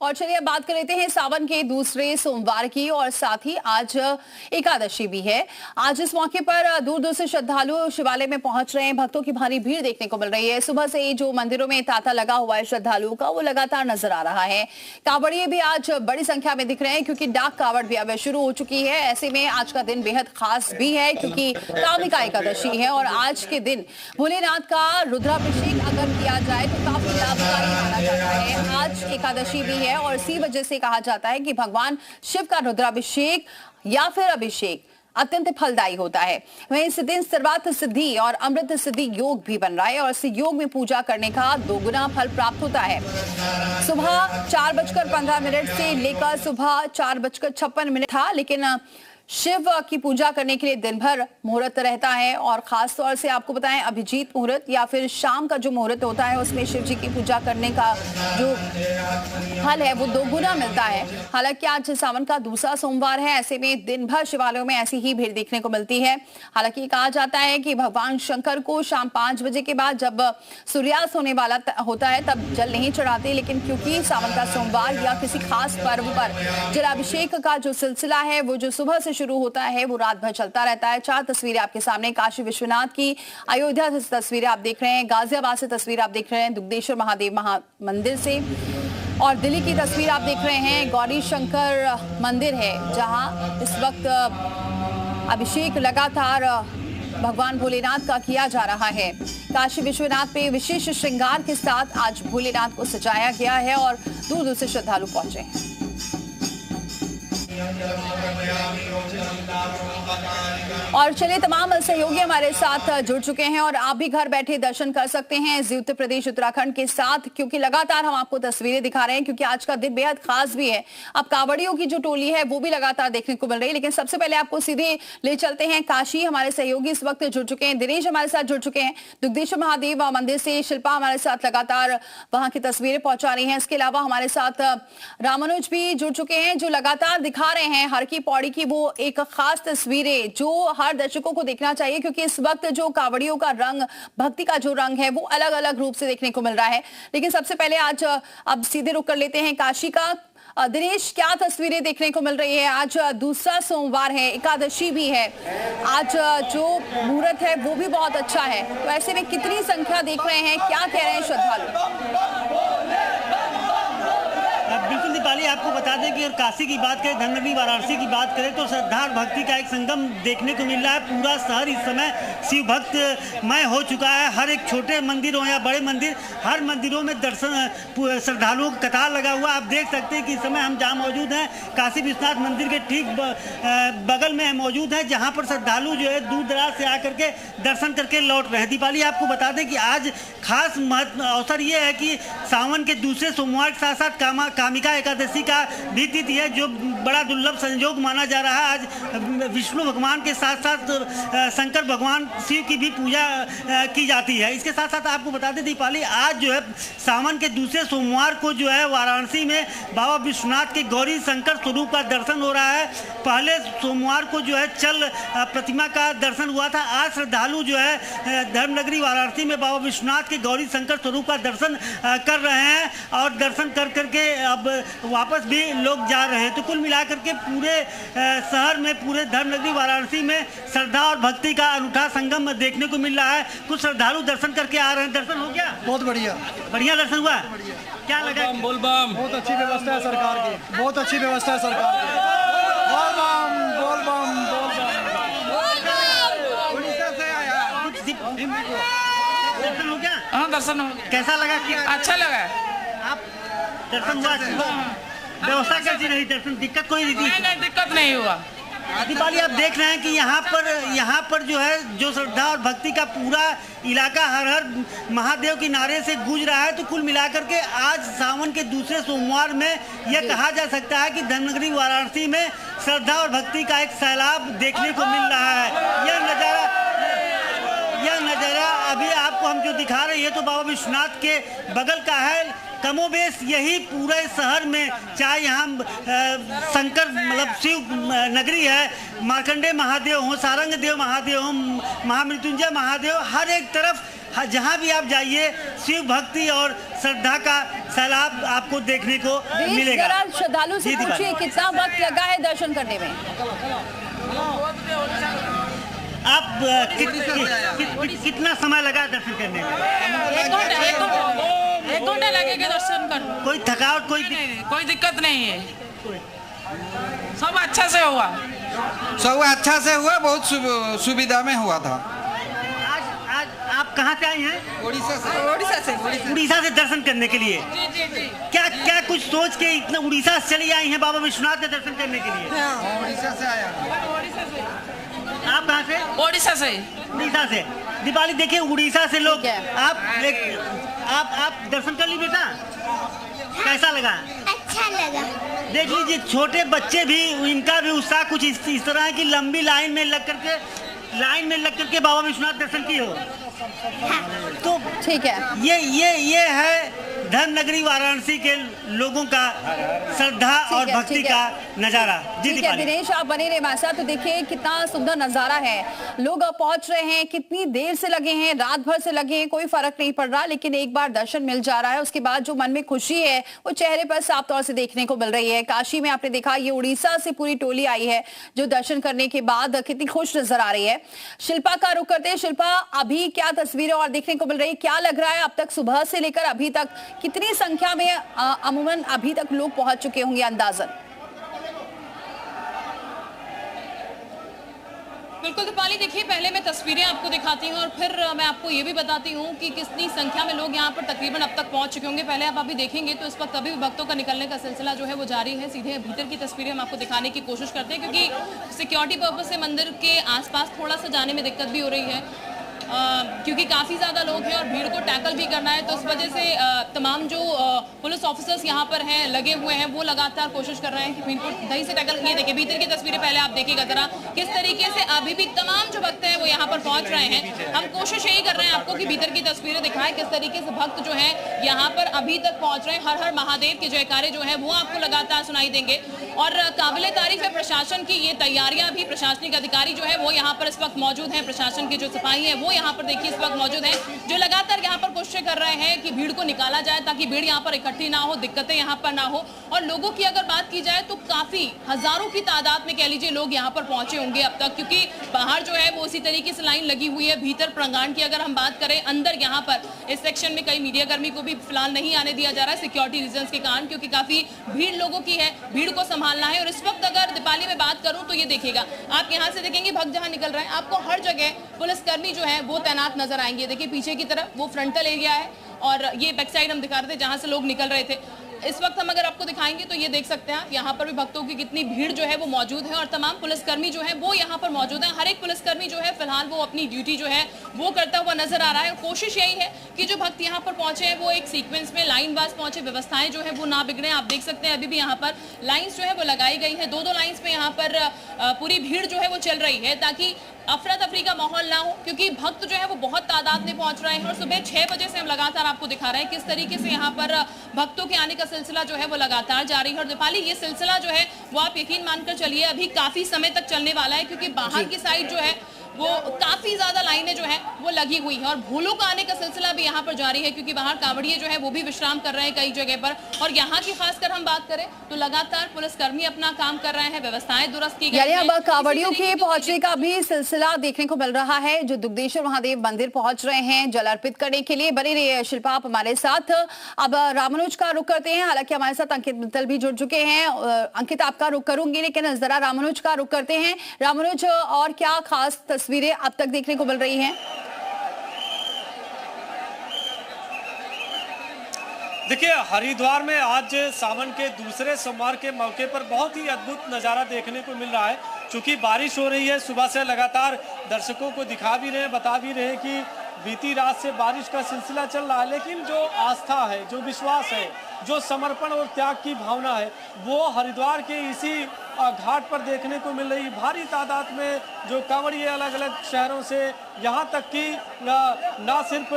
और चलिए अब बात कर लेते हैं सावन के दूसरे सोमवार की और साथ ही आज एकादशी भी है। आज इस मौके पर दूर दूर से श्रद्धालु शिवालय में पहुंच रहे हैं। भक्तों की भारी भीड़ देखने को मिल रही है। सुबह से ही जो मंदिरों में तांता लगा हुआ है श्रद्धालुओं का, वो लगातार नजर आ रहा है। कांवड़िए भी आज बड़ी संख्या में दिख रहे हैं क्योंकि डाक कांवड़ भी अब शुरू हो चुकी है। ऐसे में आज का दिन बेहद खास भी है क्योंकि कामिका एकादशी है और आज के दिन भोलेनाथ का रुद्राभिषेक अगर किया जाए तो काफी लाभकारी माना जाता है। आज एकादशी भी है और इसी वजह से कहा जाता है कि भगवान शिव का रुद्राभिषेक या फिर अभिषेक अत्यंत फलदायी होता है। वहीं इस दिन सर्वार्थ सिद्धि और अमृत सिद्धि योग भी बन रहा है और इस योग में पूजा करने का दोगुना फल प्राप्त होता है। सुबह 4:15 से लेकर सुबह 4:56 था, लेकिन शिव की पूजा करने के लिए दिन भर मुहूर्त रहता है और खास तौर से आपको बताएं अभिजीत मुहूर्त या फिर शाम का जो मुहूर्त होता है उसमें शिव जी की पूजा करने का जो फल है वो दोगुना मिलता है। हालांकि आज सावन का दूसरा सोमवार है, ऐसे में दिन भर शिवालयों में ऐसी ही भीड़ देखने को मिलती है। हालांकि कहा जाता है कि भगवान शंकर को शाम 5 बजे के बाद जब सूर्यास्त होने वाला होता है तब जल नहीं चढ़ाते, लेकिन क्योंकि सावन का सोमवार या किसी खास पर्व पर जलाभिषेक का जो सिलसिला है वो जो सुबह से शुरू होता है वो रात भर चलता रहता है। 4 तस्वीरें आपके सामने काशी विश्वनाथ की, अयोध्या से तस्वीरें आप देख रहे हैं, गाजियाबाद से तस्वीर आप देख रहे हैं, दुग्धेश्वर महादेव मंदिर से, और दिल्ली की तस्वीर आप देख रहे हैं गौरी शंकर मंदिर है जहां इस वक्त अभिषेक लगातार भगवान भोलेनाथ का किया जा रहा है। काशी विश्वनाथ पे विशेष श्रृंगार के साथ आज भोलेनाथ को सजाया गया है और दूर दूर से श्रद्धालु पहुंचे हैं। और चलिए तमाम सहयोगी हमारे साथ जुड़ चुके हैं और आप भी घर बैठे दर्शन कर सकते हैं इस उत्तर प्रदेश उत्तराखंड के साथ, क्योंकि लगातार हम आपको तस्वीरें दिखा रहे हैं क्योंकि आज का दिन बेहद खास भी है। अब कांवड़ियों की जो टोली है वो भी लगातार देखने को मिल रही है, लेकिन सबसे पहले आपको सीधे ले चलते हैं काशी। हमारे सहयोगी इस वक्त जुड़ चुके हैं, दिनेश हमारे साथ जुड़ चुके हैं दुग्धेश्वर महादेव मंदिर से, शिल्पा हमारे साथ लगातार वहां की तस्वीरें पहुंचा रही है। इसके अलावा हमारे साथ रामानुज भी जुड़ चुके हैं जो लगातार दिखा रहे हैं हर की पौड़ी की वो एक खास तस्वीरें जो हर दर्शकों को देखना चाहिए, क्योंकि इस वक्त जो कांवड़ियों का रंग, भक्ति का जो रंग है वो अलग अलग रूप से देखने को मिल रहा है। लेकिन सबसे पहले आज अब सीधे रुक कर लेते हैं काशी का। दिनेश, क्या तस्वीरें देखने को मिल रही है? आज दूसरा सोमवार है, एकादशी भी है, आज जो मुहूर्त है वो भी बहुत अच्छा है, तो ऐसे में कितनी संख्या देख रहे हैं, क्या कह रहे हैं श्रद्धालु? बिल्कुल दीपाली, आपको बता दें कि और काशी की बात करें, धर्मनगरी वाराणसी की बात करें तो श्रद्धा और भक्ति का एक संगम देखने को मिल रहा है। पूरा शहर इस समय शिव भक्तमय हो चुका है। हर एक छोटे मंदिर हो या बड़े मंदिर, हर मंदिरों में दर्शन श्रद्धालुओं का कतार लगा हुआ। आप देख सकते हैं कि इस समय हम जहाँ मौजूद हैं काशी विश्वनाथ मंदिर के ठीक बगल में मौजूद है, जहाँ पर श्रद्धालु जो है दूर दराज से आकर के दर्शन करके लौट रहे हैं। दीपाली, आपको बता दें कि आज खास अवसर ये है कि सावन के दूसरे सोमवार के साथ साथ कामिका एकादशी का भी तिथि है, जो बड़ा दुर्लभ संयोग माना जा रहा है। आज विष्णु भगवान के साथ साथ शंकर भगवान शिव की भी पूजा की जाती है। इसके साथ साथ आपको बता दें दीपाली, आज जो है सावन के दूसरे सोमवार को जो है वाराणसी में बाबा विश्वनाथ के गौरी शंकर स्वरूप का दर्शन हो रहा है। पहले सोमवार को जो है चल प्रतिमा का दर्शन हुआ था। आज श्रद्धालु जो है धर्मनगरी वाराणसी में बाबा विश्वनाथ के गौरी शंकर स्वरूप का दर्शन कर रहे हैं और दर्शन कर करके अब वापस भी लोग जा रहे हैं। तो कुल मिलाकर के पूरे शहर में, पूरे धर्मनगरी वाराणसी में श्रद्धा और भक्ति का अनूठा संगम देखने को मिल रहा है। कुछ श्रद्धालु दर्शन करके आ रहे हैं। दर्शन हो गया? बहुत बढ़िया दर्शन हुआ। क्या लगा? बोल बम। बहुत अच्छी व्यवस्था है सरकार की, बहुत अच्छी व्यवस्था है सरकार की। बोल बम, बोल बम, बोल बम। उड़ीसा से आया। दर्शन हो गया? हाँ, दर्शन हो गया। कैसा लगा? अच्छा लगा। आप दर्शन हुआ? व्यवस्था कैसी रही? दर्शन दिक्कत कोई नहीं थी? नहीं, दिक्कत नहीं हुआ। दीपाली, आप देख रहे हैं कि यहाँ पर जो है जो श्रद्धा और भक्ति का पूरा इलाका हर हर महादेव के नारे से गूंज रहा है। तो कुल मिलाकर के आज सावन के दूसरे सोमवार में यह कहा जा सकता है कि धर्मनगरी वाराणसी में श्रद्धा और भक्ति का एक सैलाब देखने को मिल रहा है। यह नज़ारा अभी आपको हम जो दिखा रहे हैं तो बाबा विश्वनाथ के बगल का है। कमोबेश यही पूरे शहर में, चाहे यहाँ शंकर मतलब शिव नगरी है, मार्कंडेय महादेव हो, सारंग देव महादेव हो, महामृत्युंजय महादेव, हर एक तरफ जहाँ भी आप जाइए शिव भक्ति और श्रद्धा का सैलाब आपको देखने को मिलेगा। जरा श्रद्धालु से पूछिए कितना वक्त लगा है दर्शन करने में? आप कितना समय लगा दर्शन करने में? 1 घंटा लगेगा दर्शन करने। कोई थकावट कोई दिक्कत नहीं है, सब अच्छा से हुआ। सब अच्छा से हुआ, बहुत सुविधा में हुआ था। आज आप कहाँ से आए हैं? उड़ीसा से दर्शन करने के लिए। जी। क्या कुछ सोच के इतना उड़ीसा से चली आई हैं बाबा विश्वनाथ के दर्शन करने के लिए? हाँ, उड़ीसा से आया। आप कहाँ से? उड़ीसा से। उड़ीसा से। दीपाली देखिए, उड़ीसा से लोग आप दर्शन कर ली बेटा, कैसा लगा? अच्छा लगा। देख लीजिए, छोटे बच्चे भी, इनका भी उत्साह कुछ इस तरह है कि लंबी लाइन में लग करके बाबा विश्वनाथ दर्शन की हो। तो ठीक है, ये है धर्म नगरी वाराणसी के लोगों का श्रद्धा और भक्ति का नजारा। जी ठीक है दिनेश, आप बने रहे हमारे साथ। तो देखिए कितना सुंदर नजारा है, लोग पहुंच रहे हैं, कितनी देर से लगे हैं, रात भर से लगे हैं, कोई फर्क नहीं पड़ रहा, लेकिन एक बार दर्शन मिल जा रहा है, उसके बाद जो मन में खुशी है वो चेहरे पर साफ तौर से देखने को मिल रही है। काशी में आपने देखा, ये उड़ीसा से पूरी टोली आई है जो दर्शन करने के बाद कितनी खुश नजर आ रही है। शिल्पा का रुख करते हैं। शिल्पा, अभी क्या तस्वीरें और देखने को मिल रही है, क्या लग रहा है अब तक सुबह से लेकर अभी तक कितनी संख्या में अमूमन अभी तक लोग पहुंच चुके होंगे अंदाजन? बिल्कुल दीपाली, देखिए पहले मैं तस्वीरें आपको दिखाती हूँ और फिर मैं आपको ये भी बताती हूँ कि कितनी संख्या में लोग यहाँ पर तकरीबन अब तक पहुँच चुके होंगे। पहले आप अभी देखेंगे तो इस वक्त अभी भी भक्तों का निकलने का सिलसिला जो है वो जारी है। सीधे भीतर की तस्वीरें हम आपको दिखाने की कोशिश करते हैं, क्योंकि सिक्योरिटी पर्पज से मंदिर के आसपास थोड़ा सा जाने में दिक्कत भी हो रही है, क्योंकि काफ़ी ज़्यादा लोग हैं और भीड़ को टैकल भी करना है। तो इस वजह से तमाम जो पुलिस ऑफिसर्स यहाँ पर हैं, लगे हुए हैं, वो लगातार कोशिश कर रहे हैं कि भीड़ को दही से टैकल। ये देखिए भीतर की तस्वीरें पहले आप देखिएगा जरा, किस तरीके से अभी भी तमाम जो भक्त हैं वो यहाँ पर पहुँच रहे हैं। हम कोशिश यही कर रहे हैं आपको कि भीतर की तस्वीरें दिखाएं, किस तरीके से भक्त जो है यहाँ पर अभी तक पहुँच रहे हैं। हर हर महादेव के जयकारे जो है वो आपको लगातार सुनाई देंगे। और काबिले तारीफ है प्रशासन की ये तैयारियां भी, प्रशासनिक अधिकारी जो है वो यहाँ पर इस वक्त मौजूद हैं, प्रशासन के जो सिपाही हैं वो यहाँ पर देखिए इस वक्त मौजूद हैं, जो लगातार यहाँ पर कोशिश कर रहे हैं कि भीड़ को निकाला जाए ताकि भीड़ यहाँ पर इकट्ठी ना हो, दिक्कतें यहाँ पर ना हो। और लोगों की अगर बात की जाए तो काफी हजारों की तादाद में कह लीजिए लोग यहाँ पर पहुंचे होंगे अब तक, क्योंकि बाहर जो है वो उसी तरीके से लाइन लगी हुई है। भीतर प्रांगण की अगर हम बात करें, अंदर यहाँ पर इस सेक्शन में कई मीडिया कर्मी को भी फिलहाल नहीं आने दिया जा रहा है सिक्योरिटी रीजंस के कारण, क्योंकि काफी भीड़ लोगों की है, भीड़ को संभालना है। और इस वक्त अगर दीपाली में बात करूं तो ये देखिएगा, आप यहाँ से देखेंगे भक्त जहां निकल रहे हैं, आपको हर जगह पुलिसकर्मी जो है वो तैनात नजर आएंगे। देखिए पीछे की तरफ वो फ्रंटल एरिया है और ये बैक साइड हम दिखा रहे थे जहां से लोग निकल रहे थे। इस वक्त हम अगर आपको दिखाएंगे तो ये देख सकते हैं यहाँ पर भी भक्तों की कितनी भीड़ जो है वो मौजूद है और तमाम पुलिसकर्मी जो है वो यहाँ पर मौजूद है। हर एक पुलिसकर्मी जो है फिलहाल वो अपनी ड्यूटी जो है वो करता हुआ नजर आ रहा है। कोशिश यही है कि जो भक्त यहाँ पर पहुंचे हैं वो एक सीक्वेंस में लाइन वाइज पहुंचे, व्यवस्थाएं जो है वो ना बिगड़े। आप देख सकते हैं अभी भी यहाँ पर लाइन्स जो है वो लगाई गई है, 2-2 लाइन्स में यहाँ पर पूरी भीड़ जो है वो चल रही है ताकि अफरा तफरी का माहौल ना हो, क्योंकि भक्त जो है वो बहुत तादाद में पहुंच रहे हैं। और सुबह 6 बजे से हम लगातार आपको दिखा रहे हैं किस तरीके से यहाँ पर भक्तों के आने का सिलसिला जो है वो लगातार जारी है। और दीपाली ये सिलसिला जो है वो आप यकीन मानकर चलिए अभी काफी समय तक चलने वाला है, क्योंकि बाहर की साइड जो है वो काफी ज्यादा लाइनें जो है वो लगी हुई है और भूलों का आने का सिलसिला भी यहाँ पर जारी है, क्योंकि बाहर कांवड़िए जो है वो भी विश्राम कर रहे हैं कई जगह पर। और यहाँ की खासकर हम बात करें तो लगातार पुलिसकर्मी अपना काम कर रहे हैं, व्यवस्थाएं दुरुस्त की गई हैं। अब कांवड़ियों के पहुंचने का भी सिलसिला देखने को मिल रहा है, जो दुग्धेश्वर महादेव मंदिर पहुंच रहे हैं जल अर्पित करने के लिए। बनी रही शिल्पा आप हमारे साथ। अब रामानुज का रुख करते हैं, हालांकि हमारे साथ अंकित मित्तल भी जुड़ चुके हैं। अंकित आपका रुख करूंगी, लेकिन जरा रामानुज का रुख करते हैं। रामानुज, और क्या खास तस्वीरें अब तक देखने को मिल रही हैं? देखिए हरिद्वार में आज सावन के दूसरे सोमवार के मौके पर बहुत ही अद्भुत नज़ारा देखने को मिल रहा है। चूंकि बारिश हो रही है, सुबह से लगातार दर्शकों को दिखा भी रहे हैं, बता भी रहे हैं कि बीती रात से बारिश का सिलसिला चल रहा है, लेकिन जो आस्था है, जो विश्वास है, जो समर्पण और त्याग की भावना है, वो हरिद्वार के इसी घाट पर देखने को मिल रही। भारी तादाद में जो कांवड़िए अलग अलग शहरों से, यहाँ तक कि ना सिर्फ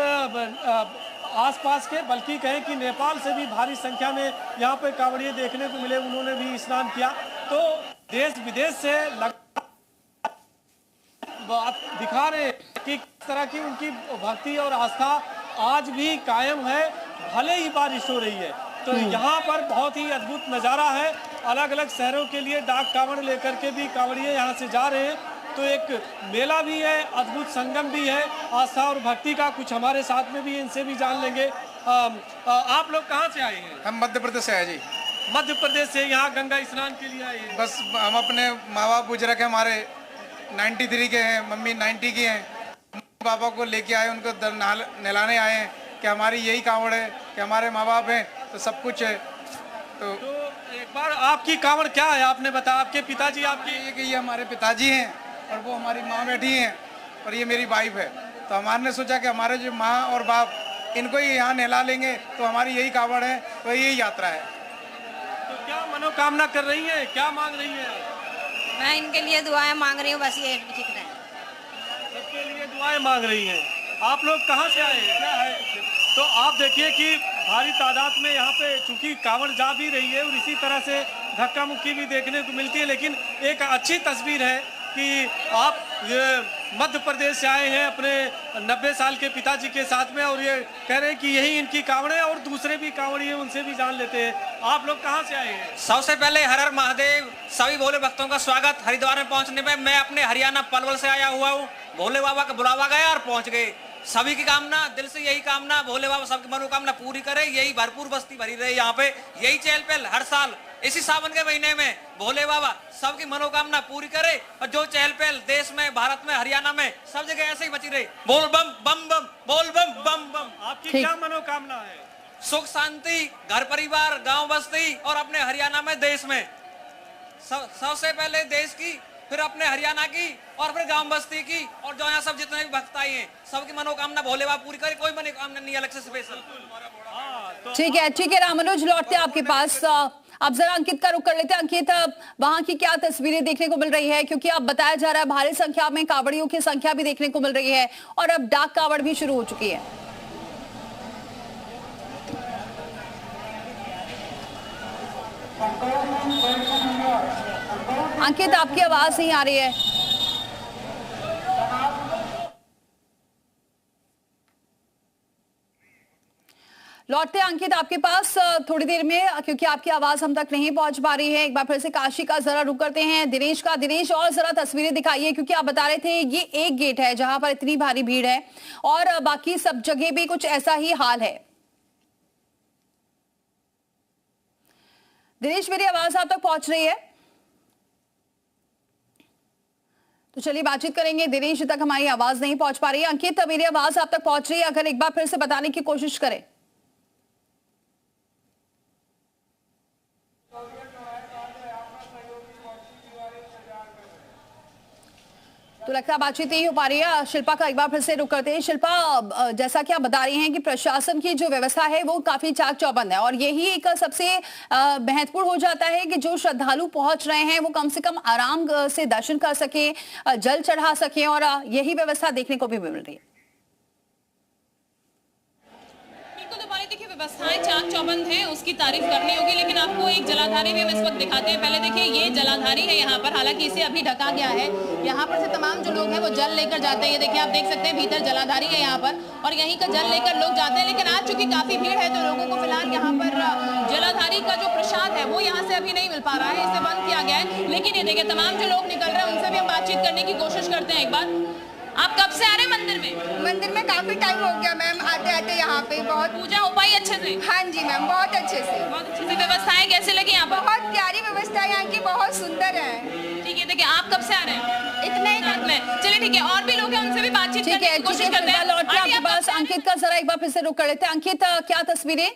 आसपास के बल्कि कहें कि नेपाल से भी भारी संख्या में यहाँ पे कांवड़िए देखने को मिले, उन्होंने भी स्नान किया। तो देश विदेश से आप दिखा रहे हैं कि इस तरह की उनकी भक्ति और आस्था आज भी कायम है, भले ही बारिश हो रही है। तो यहाँ पर बहुत ही अद्भुत नज़ारा है। अलग अलग शहरों के लिए डाक कांवड़ लेकर के भी कांवड़िए यहाँ से जा रहे हैं। तो एक मेला भी है, अद्भुत संगम भी है आस्था और भक्ति का। कुछ हमारे साथ में भी, इनसे भी जान लेंगे। आप लोग कहाँ से आए हैं? हम मध्य प्रदेश से आए जी। मध्य प्रदेश से यहाँ गंगा स्नान के लिए आए हैं? बस हम अपने माँ बाप बुजुर्ग हैं, हमारे 93 के हैं, मम्मी 90 की हैं। पापा को लेके आए, उनको नहलाने आए हैं कि हमारी यही कांवड़ है, कि हमारे माँ बाप हैं तो सब कुछ है। तो एक बार आपकी कांवड़ क्या है आपने बताया? आपके पिताजी आपकी? ये हमारे पिताजी हैं और वो हमारी माँ बैठी हैं और ये मेरी वाइफ है। तो हमारे सोचा कि हमारे जो माँ और बाप, इनको ही यहाँ नहला लेंगे तो हमारी यही कांवड़ है, तो यही यात्रा है। तो क्या मनोकामना कर रही है, क्या मांग रही है? मैं इनके लिए दुआएं मांग रही हूँ, बस ये ठीक रहे। सबके लिए दुआएं मांग रही हैं। आप लोग कहाँ से आए हैं? क्या है? तो आप देखिए कि भारी तादाद में यहाँ पे चूंकि कांवड़ जा भी रही है और इसी तरह से धक्का मुक्की भी देखने को मिलती है। लेकिन एक अच्छी तस्वीर है कि आप मध्य प्रदेश से आए हैं अपने 90 साल के पिताजी के साथ में, और ये कह रहे हैं कि यही इनकी कांवड़ है और दूसरे भी कांवड़िए उनसे भी जान लेते हैं। आप लोग कहाँ से आए हैं? सबसे पहले हर हर महादेव, सभी भोले भक्तों का स्वागत। हरिद्वार में पहुंचने में मैं अपने हरियाणा पलवल से आया हुआ हूँ। भोले बाबा का बुलावा गया और पहुंच गए। सभी की कामना, दिल से यही कामना, भोले बाबा सबकी मनोकामना पूरी करे, यही भरपूर बस्ती भरी रहे यहाँ पे, यही चहल पहल हर साल इसी सावन के महीने में भोले बाबा सबकी मनोकामना पूरी करे। और जो चहल पहल देश में, भारत में, हरियाणा में सब जगह ऐसे ही बची रहे। बोल बम बम बम, बोल बम बम बम। आपकी क्या मनोकामना है? सुख शांति, घर परिवार, गांव बस्ती और अपने हरियाणा में, देश में सबसे पहले देश की, फिर अपने हरियाणा की और फिर गांव बस्ती की, और जो यहाँ सब जितने भी भक्त आए हैं सबकी मनोकामना भोले बाबा पूरी करे। कोई मनोकामना नहीं अलग से स्पेशल। ठीक है रामानुज, लौटते हैं आपके पास। अब जरा अंकित का रुख कर लेते हैं। अंकित, वहां की क्या तस्वीरें देखने को मिल रही है? क्योंकि अब बताया जा रहा है भारी संख्या में कांवड़ियों की संख्या भी देखने को मिल रही है और अब डाक कांवड़ भी शुरू हो चुकी है। अंकित, आपकी आवाज नहीं आ रही है। लौटते हैं अंकित आपके पास थोड़ी देर में, क्योंकि आपकी आवाज हम तक नहीं पहुंच पा रही है। एक बार फिर से काशी का जरा रुक करते हैं दिनेश का। दिनेश, और जरा तस्वीरें दिखाइए, क्योंकि आप बता रहे थे ये एक गेट है जहां पर इतनी भारी भीड़ है और बाकी सब जगह भी कुछ ऐसा ही हाल है। दिनेश, मेरी आवाज आप तक पहुंच रही है? तो चलिए बातचीत करेंगे। दिनेश तक हमारी आवाज नहीं पहुंच पा रही है। अंकित, मेरी आवाज आप तक पहुंच रही है? अगर एक बार फिर से बताने की कोशिश करें। तो लगता है बातचीत नहीं हो पा रही है। शिल्पा का एक बार फिर से रुक करते हैं। शिल्पा, जैसा कि आप बता रही हैं कि प्रशासन की जो व्यवस्था है वो काफी चाक चौबंद है और यही एक सबसे महत्वपूर्ण हो जाता है कि जो श्रद्धालु पहुंच रहे हैं वो कम से कम आराम से दर्शन कर सके, जल चढ़ा सके, और यही व्यवस्था देखने को भी मिल रही है। देखिए, व्यवस्थाएं चाक चौबंद हैं, उसकी तारीफ करनी होगी। लेकिन आपको एक जलाधारी भी हम इस वक्त दिखाते हैं। पहले देखिए, ये जलाधारी है यहाँ पर, हालांकि इसे अभी ढका गया है। यहाँ पर से तमाम जो लोग हैं वो जल लेकर जाते हैं। ये देखिए, आप देख सकते हैं भीतर जलाधारी है यहाँ पर, और यहीं का जल लेकर लोग जाते हैं। लेकिन आज चूंकि काफी भीड़ है तो लोगों को फिलहाल यहाँ पर जलाधारी का जो प्रसाद है वो यहाँ से अभी नहीं मिल पा रहा है, इसे बंद किया गया है। लेकिन ये देखिए, तमाम जो लोग निकल रहे हैं उनसे भी हम बातचीत करने की कोशिश करते हैं। एक बार, आप कब से आ रहे हैं मंदिर में? मंदिर में काफी टाइम हो गया मैम, आते आते यहाँ पे। बहुत पूजा हो पाई अच्छे से? हाँ जी मैम, बहुत अच्छे से। बहुत अच्छे से। व्यवस्थाएं कैसे लगी यहाँ पर? बहुत प्यारी व्यवस्था यहाँ की, बहुत सुंदर है। ठीक है, देखिए, आप कब से आ रहे हैं? इतना ही रात में। चलिए ठीक है, और भी लोग हैं, उनसे भी बातचीत करने की कोशिश करते हैं। लौट के आपके पास अंकित का जरा एक बार फिर से रुक कर लेते हैं। अंकित, क्या तस्वीरें?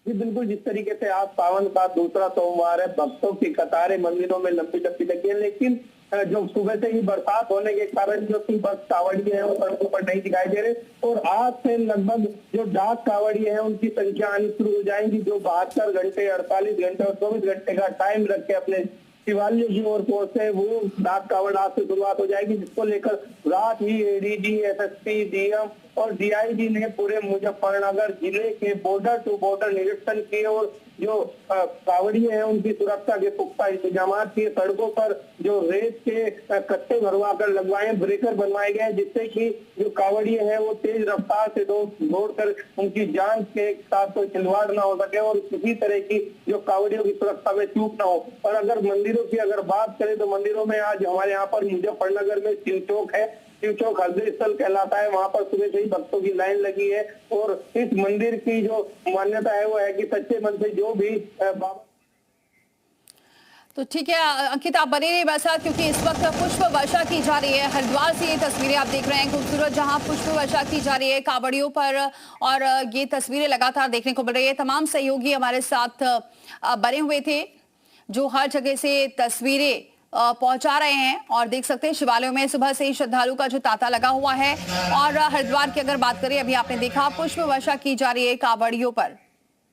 जी बिल्कुल, जिस तरीके से आज सावन का दूसरा सोमवार है, भक्तों की कतारें मंदिरों में लंबी लगी है। लेकिन जो सुबह से ही बरसात होने के कारण जो बस कांवड़िए हैं वो सड़कों पर नहीं दिखाई दे रहे, और आज से लगभग जो डाक कांवड़िए हैं उनकी संख्या आनी शुरू हो जाएंगी, जो 72 घंटे, 48 घंटे और 24 घंटे का टाइम रख के अपने शिवालय की ओर पहुंचे। वो डाक कांवड़ आज से शुरुआत हो जाएगी, जिसको लेकर रात ही एडीजी, एसएसपी, डीएम और डीआईजी ने पूरे मुजफ्फरनगर जिले के बॉर्डर टू बॉर्डर निरीक्षण किए और जो कांवड़िए हैं उनकी सुरक्षा के पुख्ता इंतजाम किए। सड़कों पर जो रेत के कट्टे भरवा कर लगवाए, ब्रेकर बनवाए गए, जिससे कि जो कांवड़िए हैं वो तेज रफ्तार से दौड़कर उनकी जान के साथ कोई खिलवाड़ ना हो सके और किसी तरह की जो कांवड़ियों की सुरक्षा में चूक ना हो। और अगर मंदिरों की अगर बात करें तो मंदिरों में आज हमारे यहाँ पर मुजफ्फरनगर में शिव चौक है, शिव चौक हरदी स्थल कहलाता है, वहां पर सुबह से ही भक्तों की लाइन लगी है। और इस मंदिर की जो मान्यता है वो है कि सच्चे मन से जो भी बाबा। तो ठीक है अंकित, आप बने रहिए मेरे साथ क्योंकि इस वक्त पुष्प वर्षा की जा रही है। हरिद्वार से ये तस्वीरें आप देख रहे हैं खूबसूरत, जहां पुष्प वर्षा की जा रही है कांवड़ियों पर, और ये तस्वीरें लगातार देखने को मिल रही है। तमाम सहयोगी हमारे साथ बने हुए थे जो हर जगह से तस्वीरें पहुंचा रहे हैं, और देख सकते हैं शिवालयों में सुबह से ही श्रद्धालु का जो तांता लगा हुआ है। और हरिद्वार की अगर बात करें, अभी आपने देखा पुष्प वर्षा की जा रही है कांवड़ियों पर।